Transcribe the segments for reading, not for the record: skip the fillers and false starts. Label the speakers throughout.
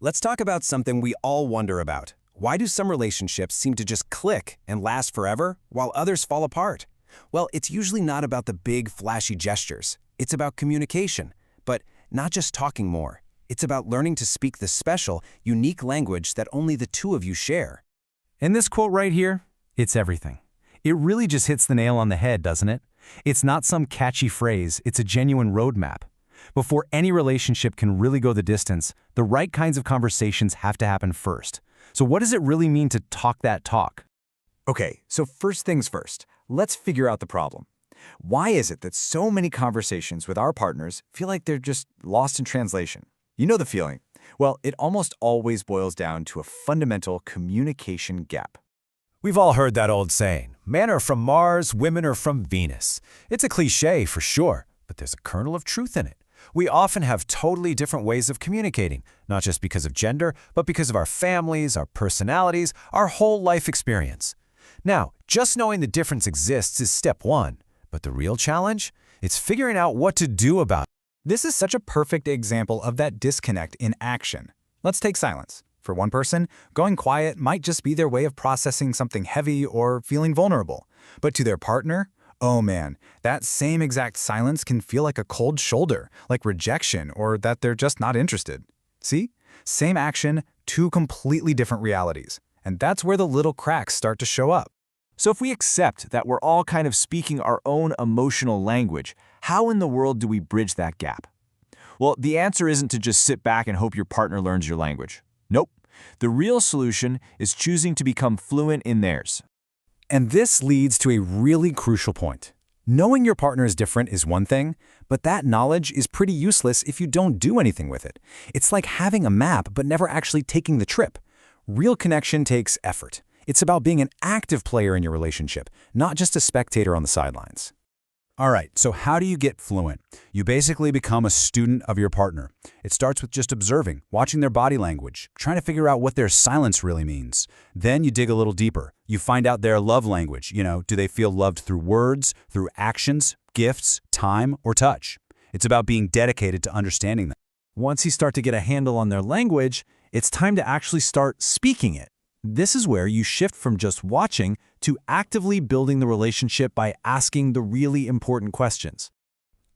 Speaker 1: Let's talk about something we all wonder about. Why do some relationships seem to just click and last forever, while others fall apart? Well, it's usually not about the big, flashy gestures. It's about communication, but not just talking more. It's about learning to speak the special, unique language that only the two of you share.
Speaker 2: And this quote right here, it's everything. It really just hits the nail on the head, doesn't it? It's not some catchy phrase, it's a genuine roadmap. Before any relationship can really go the distance, the right kinds of conversations have to happen first. So what does it really mean to talk that talk?
Speaker 3: Okay, so first things first, let's figure out the problem. Why is it that so many conversations with our partners feel like they're just lost in translation? You know the feeling. Well, it almost always boils down to a fundamental communication gap.
Speaker 4: We've all heard that old saying, men are from Mars, women are from Venus. It's a cliche for sure, but there's a kernel of truth in it. We often have totally different ways of communicating, not just because of gender, but because of our families, our personalities, our whole life experience. Now, just knowing the difference exists is step one, but the real challenge? It's figuring out what to do about it.
Speaker 3: This is such a perfect example of that disconnect in action. Let's take silence. For one person, going quiet might just be their way of processing something heavy or feeling vulnerable. But to their partner, oh man, that same exact silence can feel like a cold shoulder, like rejection, or that they're just not interested. See? Same action, two completely different realities. And that's where the little cracks start to show up.
Speaker 5: So if we accept that we're all kind of speaking our own emotional language, how in the world do we bridge that gap? Well, the answer isn't to just sit back and hope your partner learns your language. Nope. The real solution is choosing to become fluent in theirs.
Speaker 2: And this leads to a really crucial point. Knowing your partner is different is one thing, but that knowledge is pretty useless if you don't do anything with it. It's like having a map but never actually taking the trip. Real connection takes effort. It's about being an active player in your relationship, not just a spectator on the sidelines. All right, so how do you get fluent? You basically become a student of your partner. It starts with just observing, watching their body language, trying to figure out what their silence really means. Then you dig a little deeper. You find out their love language. Do they feel loved through words, through actions, gifts, time, or touch? It's about being dedicated to understanding them.
Speaker 5: Once you start to get a handle on their language, it's time to actually start speaking it. This is where you shift from just watching to actively building the relationship by asking the really important questions.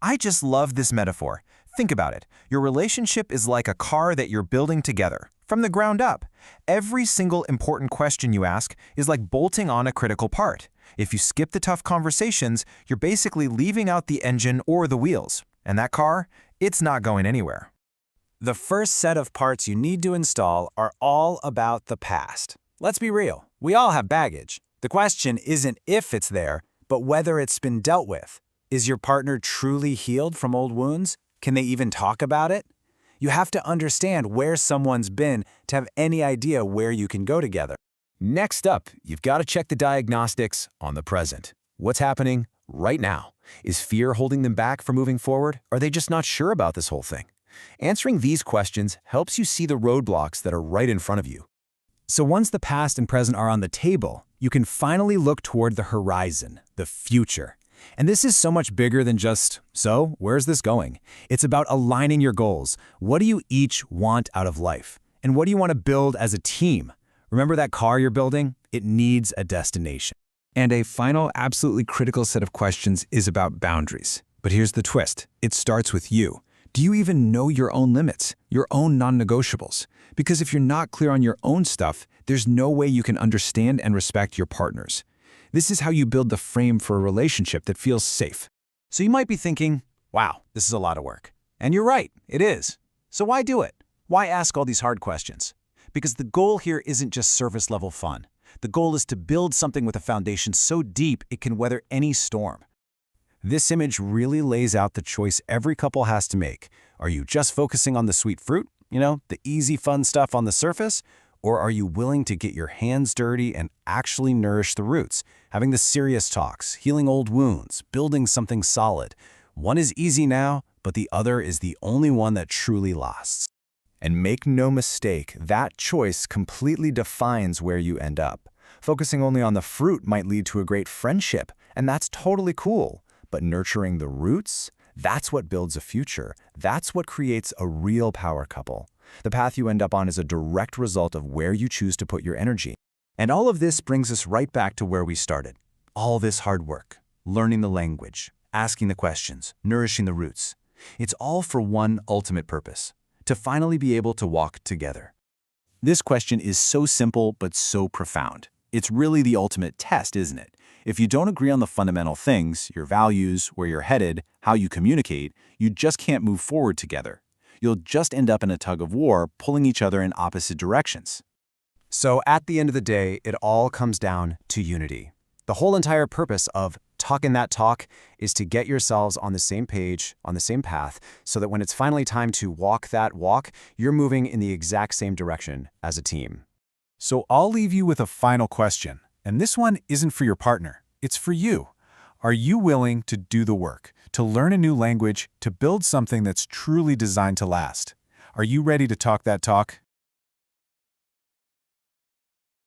Speaker 1: I just love this metaphor. Think about it. Your relationship is like a car that you're building together, from the ground up. Every single important question you ask is like bolting on a critical part. If you skip the tough conversations, you're basically leaving out the engine or the wheels. And that car, it's not going anywhere.
Speaker 3: The first set of parts you need to install are all about the past. Let's be real, we all have baggage. The question isn't if it's there, but whether it's been dealt with. Is your partner truly healed from old wounds? Can they even talk about it? You have to understand where someone's been to have any idea where you can go together.
Speaker 4: Next up, you've got to check the diagnostics on the present. What's happening right now? Is fear holding them back from moving forward? Are they just not sure about this whole thing? Answering these questions helps you see the roadblocks that are right in front of you.
Speaker 2: So once the past and present are on the table, you can finally look toward the horizon, the future. And this is so much bigger than just, so where's this going? It's about aligning your goals. What do you each want out of life? And what do you want to build as a team? Remember that car you're building? It needs a destination.
Speaker 6: And a final, absolutely critical set of questions is about boundaries. But here's the twist. It starts with you. Do you even know your own limits, your own non-negotiables? Because if you're not clear on your own stuff, there's no way you can understand and respect your partners. This is how you build the frame for a relationship that feels safe.
Speaker 1: So you might be thinking, wow, this is a lot of work. And you're right, it is. So why do it? Why ask all these hard questions? Because the goal here isn't just surface-level fun. The goal is to build something with a foundation so deep it can weather any storm. This image really lays out the choice every couple has to make. Are you just focusing on the sweet fruit, the easy, fun stuff on the surface? Or are you willing to get your hands dirty and actually nourish the roots, having the serious talks, healing old wounds, building something solid? One is easy now, but the other is the only one that truly lasts. And make no mistake, that choice completely defines where you end up. Focusing only on the fruit might lead to a great friendship, and that's totally cool. But nurturing the roots,
Speaker 2: That's what builds a future. That's what creates a real power couple. The path you end up on is a direct result of where you choose to put your energy. And all of this brings us right back to where we started. All this hard work, learning the language, asking the questions, nourishing the roots. It's all for one ultimate purpose, to finally be able to walk together. This question is so simple but so profound. It's really the ultimate test, isn't it? If you don't agree on the fundamental things, your values, where you're headed, how you communicate, you just can't move forward together. You'll just end up in a tug of war, pulling each other in opposite directions. So at the end of the day, it all comes down to unity. The whole entire purpose of Talkin' That Talk is to get yourselves on the same page, on the same path, so that when it's finally time to walk that walk, you're moving in the exact same direction as a team.
Speaker 3: So I'll leave you with a final question, and this one isn't for your partner, it's for you. Are you willing to do the work, to learn a new language, to build something that's truly designed to last? Are you ready to talk that talk?